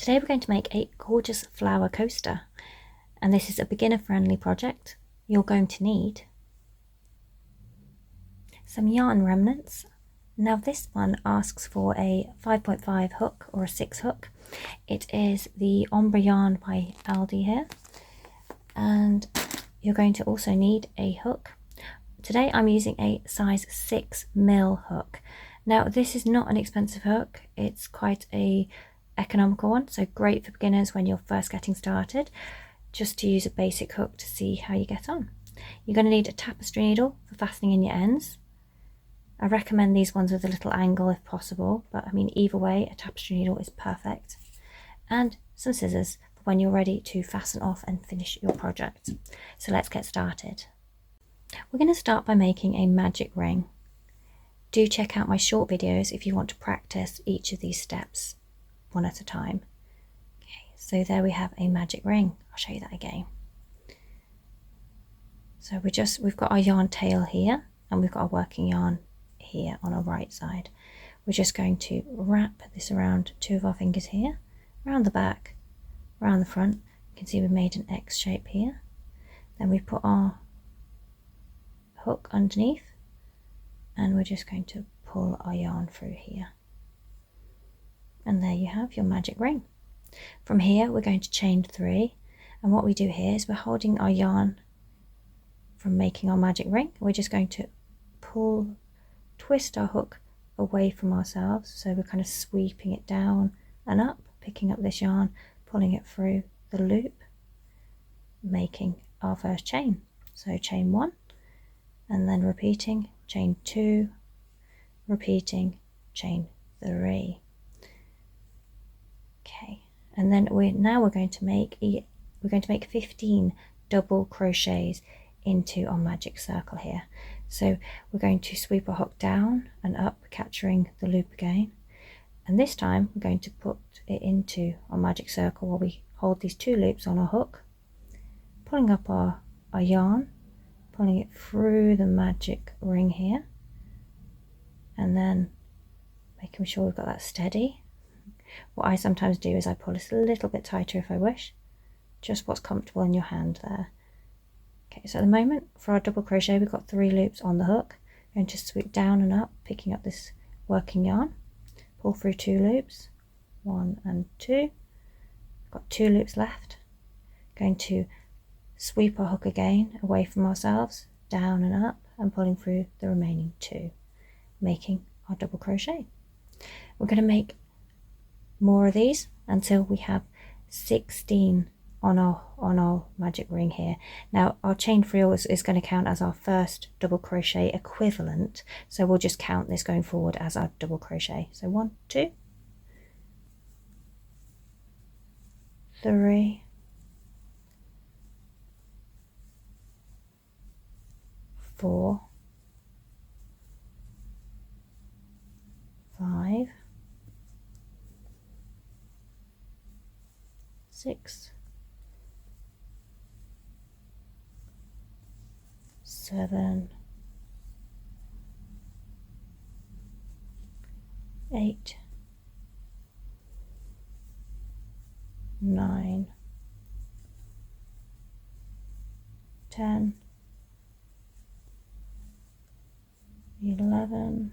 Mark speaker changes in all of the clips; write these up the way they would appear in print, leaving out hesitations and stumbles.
Speaker 1: Today we're going to make a gorgeous flower coaster, and this is a beginner friendly project. You're going to need some yarn remnants. Now this one asks for a 5.5 hook or a 6 hook. It is the Ombre yarn by Aldi here, and you're going to also need a hook. Today I'm using a size 6mm hook. Now this is not an expensive hook, it's quite a economical one, so great for beginners when you're first getting started, just to use a basic hook to see how you get on. You're going to need a tapestry needle for fastening in your ends. I recommend these ones with a little angle if possible, but I mean either way a tapestry needle is perfect. And some scissors for when you're ready to fasten off and finish your project. So let's get started. We're going to start by making a magic ring. Do check out my short videos if you want to practice each of these steps one at a time. Okay, so there we have a magic ring. I'll show you that again. So we've got our yarn tail here, and we've got our working yarn here on our right side. We're just going to wrap this around two of our fingers here, around the back, around the front. You can see we've made an X shape here. Then we put our hook underneath, and we're just going to pull our yarn through here. And there you have your magic ring. From here we're going to chain 3, and what we do here is we're holding our yarn from making our magic ring. We're just going to twist our hook away from ourselves, so we're kind of sweeping it down and up, picking up this yarn, pulling it through the loop, making our first chain. So chain 1, and then repeating, chain 2, repeating, chain 3. Okay, and then we're going to make 15 double crochets into our magic circle here. So we're going to sweep our hook down and up, capturing the loop again, and this time we're going to put it into our magic circle while we hold these 2 loops on our hook, pulling up our yarn, pulling it through the magic ring here, and then making sure we've got that steady. What I sometimes do is I pull it a little bit tighter if I wish, just what's comfortable in your hand there. Okay, so at the moment for our double crochet we've got 3 loops on the hook. I'm going to sweep down and up, picking up this working yarn, pull through 2 loops, 1 and 2, got 2 loops left. Going to sweep our hook again away from ourselves, down and up, and pulling through the remaining 2, making our double crochet. We're going to make more of these until we have 16 on our magic ring here. Now our chain 3 is going to count as our first double crochet equivalent, so we'll just count this going forward as our double crochet. So 1, 2, 3, 4, 5, 6, 7, 8, 9, 10, 11,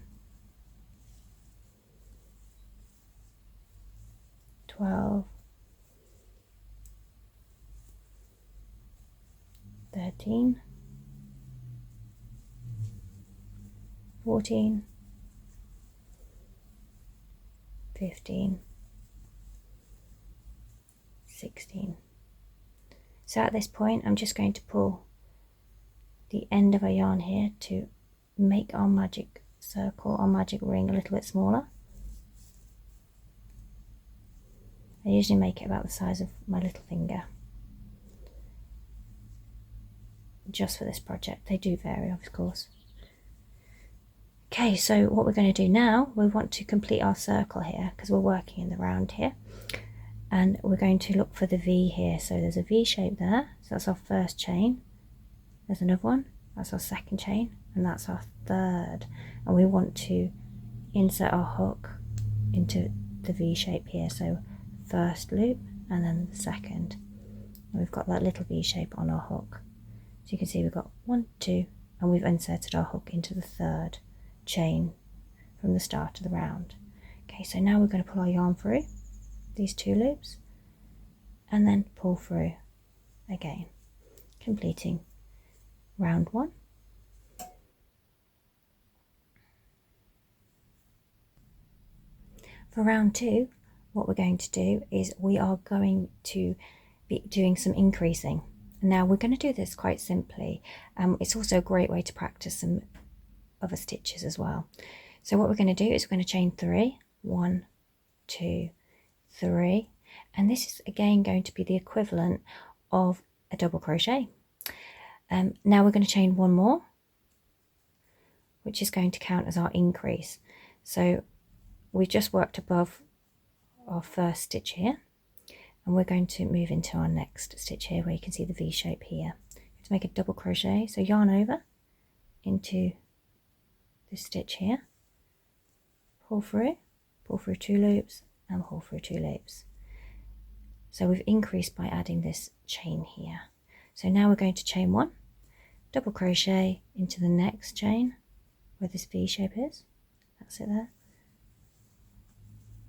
Speaker 1: 12, 13, 14, 15, 16. So at this point I'm just going to pull the end of our yarn here to make our magic circle, our magic ring, a little bit smaller. I usually make it about the size of my little finger, just for this project. They do vary, of course. Okay, so what we're going to do now, we want to complete our circle here because we're working in the round here, and we're going to look for the V here. So there's a V shape there, so that's our first chain. There's another one, that's our second chain, and that's our third, and we want to insert our hook into the V shape here. So first loop and then the second. And we've got that little V shape on our hook. So you can see we've got 1, 2, and we've inserted our hook into the third chain from the start of the round. Okay, so now we're going to pull our yarn through these 2 loops and then pull through again, completing round 1. For round 2, what we're going to do is we are going to be doing some increasing. Now we're going to do this quite simply. It's also a great way to practice some other stitches as well. So what we're going to do is we're going to chain 3, 1, 2, 3, and this is again going to be the equivalent of a double crochet. Now we're going to chain 1 more, which is going to count as our increase. So we've just worked above our first stitch here, and we're going to move into our next stitch here where you can see the V shape here. To make a double crochet, so yarn over into this stitch here, pull through 2 loops and pull through 2 loops. So we've increased by adding this chain here. So now we're going to chain 1, double crochet into the next chain where this V shape is. That's it there.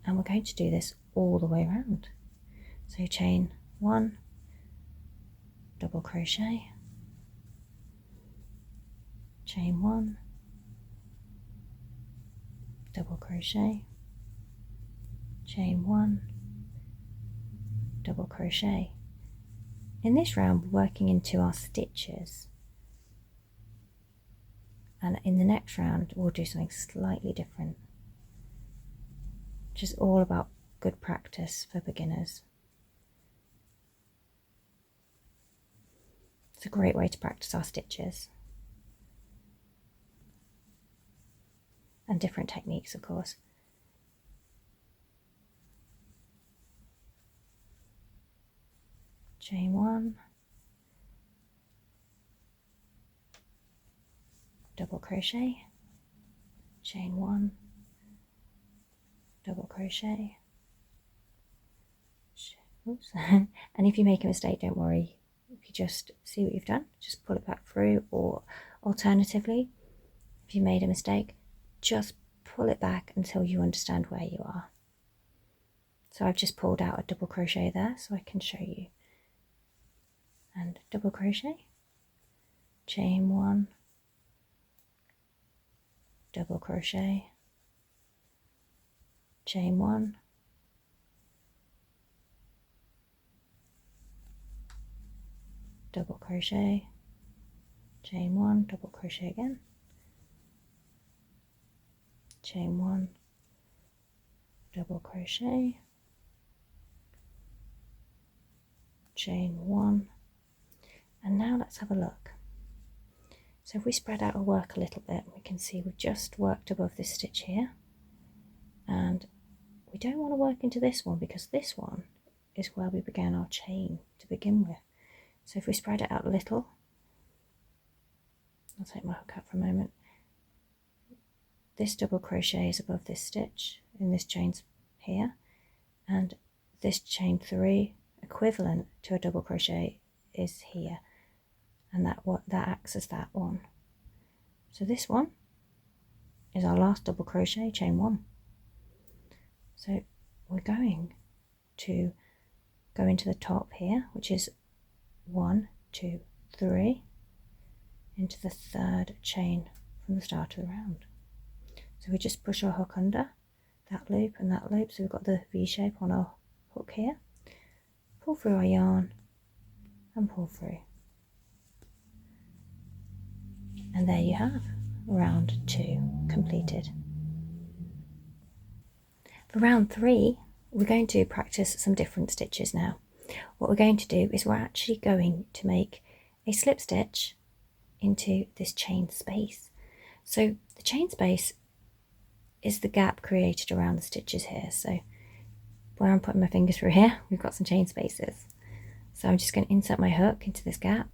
Speaker 1: And we're going to do this all the way around. So chain 1, double crochet, chain 1, double crochet, chain 1, double crochet. In this round we're working into our stitches, and in the next round we'll do something slightly different, which is all about good practice for beginners. It's a great way to practice our stitches and different techniques, of course. Chain 1, double crochet, chain 1, double crochet. Oops. And if you make a mistake, don't worry. If you just see what you've done, just pull it back through, or alternatively, if you made a mistake, just pull it back until you understand where you are. So I've just pulled out a double crochet there so I can show you. And double crochet, chain 1, double crochet, chain 1, double crochet, chain 1, double crochet again, chain 1, double crochet, chain 1, and now let's have a look. So if we spread out our work a little bit, we can see we've just worked above this stitch here, and we don't want to work into this one because this one is where we began our chain to begin with. So if we spread it out a little, I'll take my hook out for a moment. This double crochet is above this stitch in this chain here, and this chain 3 equivalent to a double crochet is here, and that acts as that one. So this one is our last double crochet, chain 1. So we're going to go into the top here, which is 1, 2, 3, into the third chain from the start of the round. So we just push our hook under that loop and that loop, so we've got the V shape on our hook here, pull through our yarn and pull through, and there you have round 2 completed. For round 3 we're going to practice some different stitches now. What we're going to do is we're actually going to make a slip stitch into this chain space. So the chain space is the gap created around the stitches here. So where I'm putting my fingers through here, we've got some chain spaces. So I'm just going to insert my hook into this gap,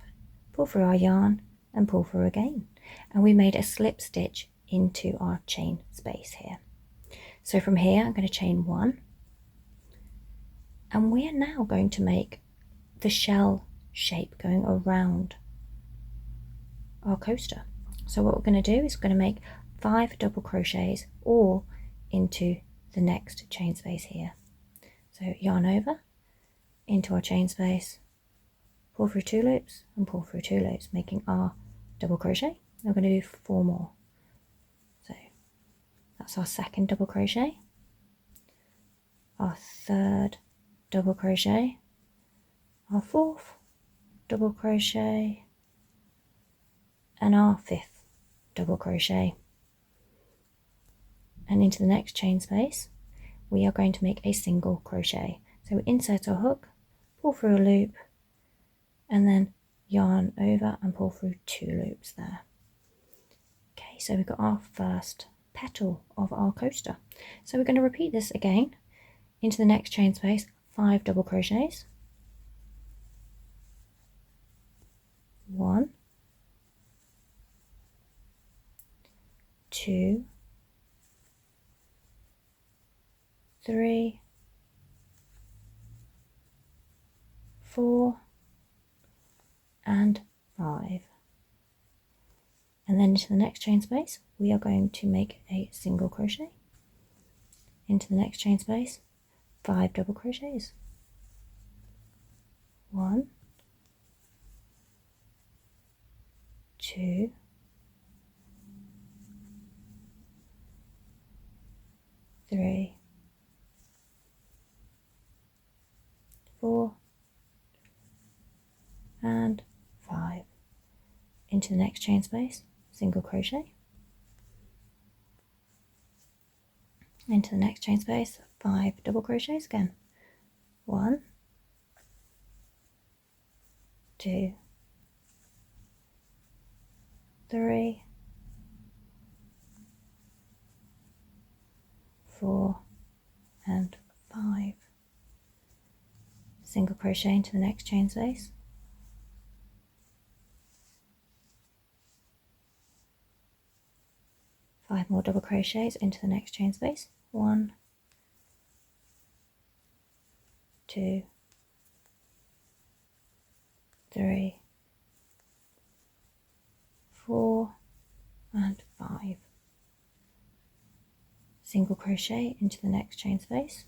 Speaker 1: pull through our yarn and pull through again. And we made a slip stitch into our chain space here. So from here I'm going to chain 1, And we are now going to make the shell shape going around our coaster. So what we're going to do is we're going to make 5 double crochets all into the next chain space here. So yarn over into our chain space, pull through 2 loops and pull through 2 loops, making our double crochet. We're going to do 4 more. So that's our second double crochet, our third double crochet, our fourth double crochet, and our fifth double crochet. And into the next chain space we are going to make a single crochet. So we insert our hook, pull through a loop, and then yarn over and pull through 2 loops there. Okay, so we've got our first petal of our coaster. So we're going to repeat this again. Into the next chain space, 5 double crochets, 1, 2, 3, 4, and 5. And then into the next chain space we are going to make a single crochet. Into the next chain space, 5 double crochets, 1, 2, 3, 4, and 5. Into the next chain space, single crochet. Into the next chain space, 5 double crochets again. 1, 2, 3, 4, and 5. Single crochet into the next chain space. 5 more double crochets into the next chain space. 1, 2, 3, 4, and 5. Single crochet into the next chain space.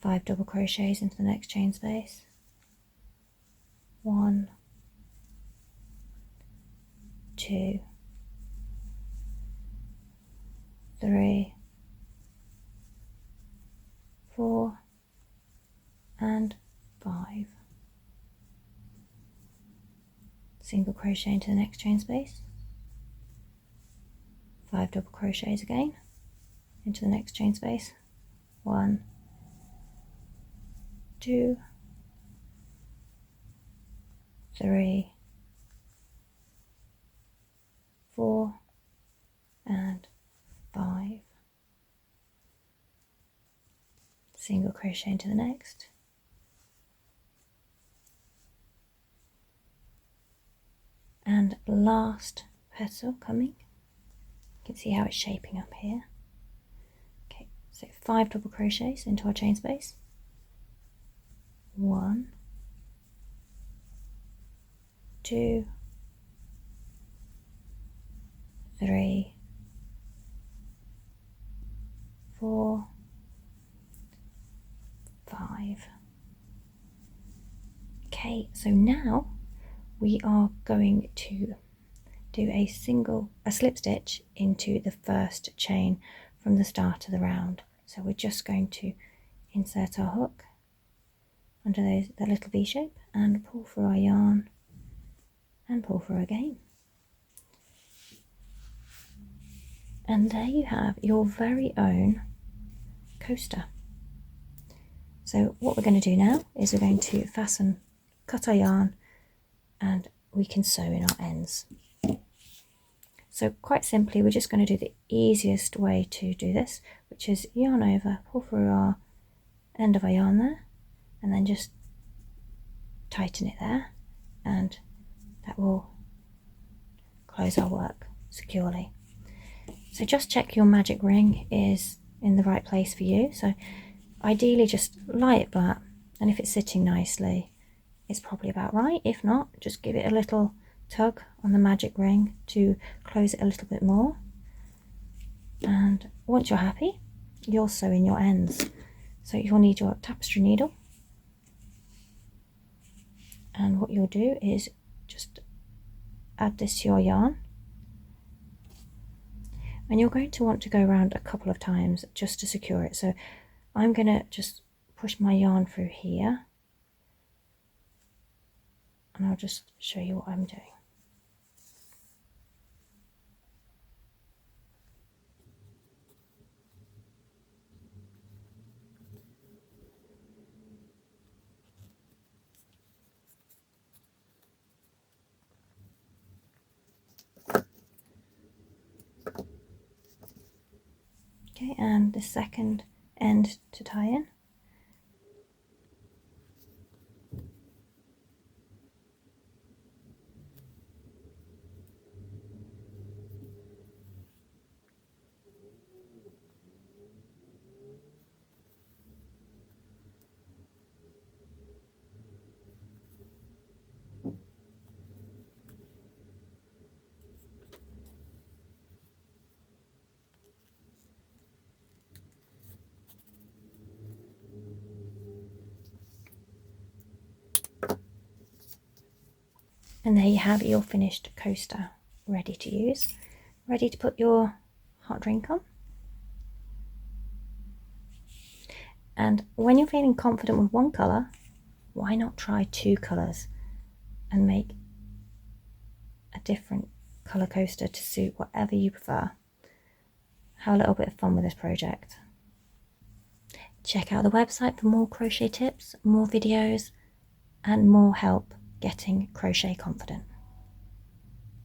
Speaker 1: 5 double crochets into the next chain space. 1, 2, 3, 4, and 5. Single crochet into the next chain space. 5 double crochets again into the next chain space. 1, 2, 3, 4, and 5. Single crochet into the next. And last petal coming. You can see how it's shaping up here. Okay, so 5 double crochets into our chain space. 1, 2, 3, 4, 5. Okay, so now we are going to do a slip stitch into the first chain from the start of the round. So we're just going to insert our hook under that little V shape and pull through our yarn and pull through again. And there you have your very own coaster. So what we're going to do now is we're going to cut our yarn, and we can sew in our ends. So quite simply, we're just going to do the easiest way to do this, which is yarn over, pull through our end of our yarn there, and then just tighten it there, and that will close our work securely. So just check your magic ring is in the right place for you. So ideally just lie it flat, and if it's sitting nicely, it's probably about right. If not, just give it a little tug on the magic ring to close it a little bit more. And once you're happy, you'll sew in your ends. So you'll need your tapestry needle, and what you'll do is just add this to your yarn, and you're going to want to go around a couple of times just to secure it. So I'm going to just push my yarn through here, and I'll just show you what I'm doing. Okay, and the second end to tie in. And there you have your finished coaster, ready to use, ready to put your hot drink on. And when you're feeling confident with one colour, why not try 2 colours and make a different colour coaster to suit whatever you prefer. Have a little bit of fun with this project. Check out the website for more crochet tips, more videos, and more help getting crochet confident.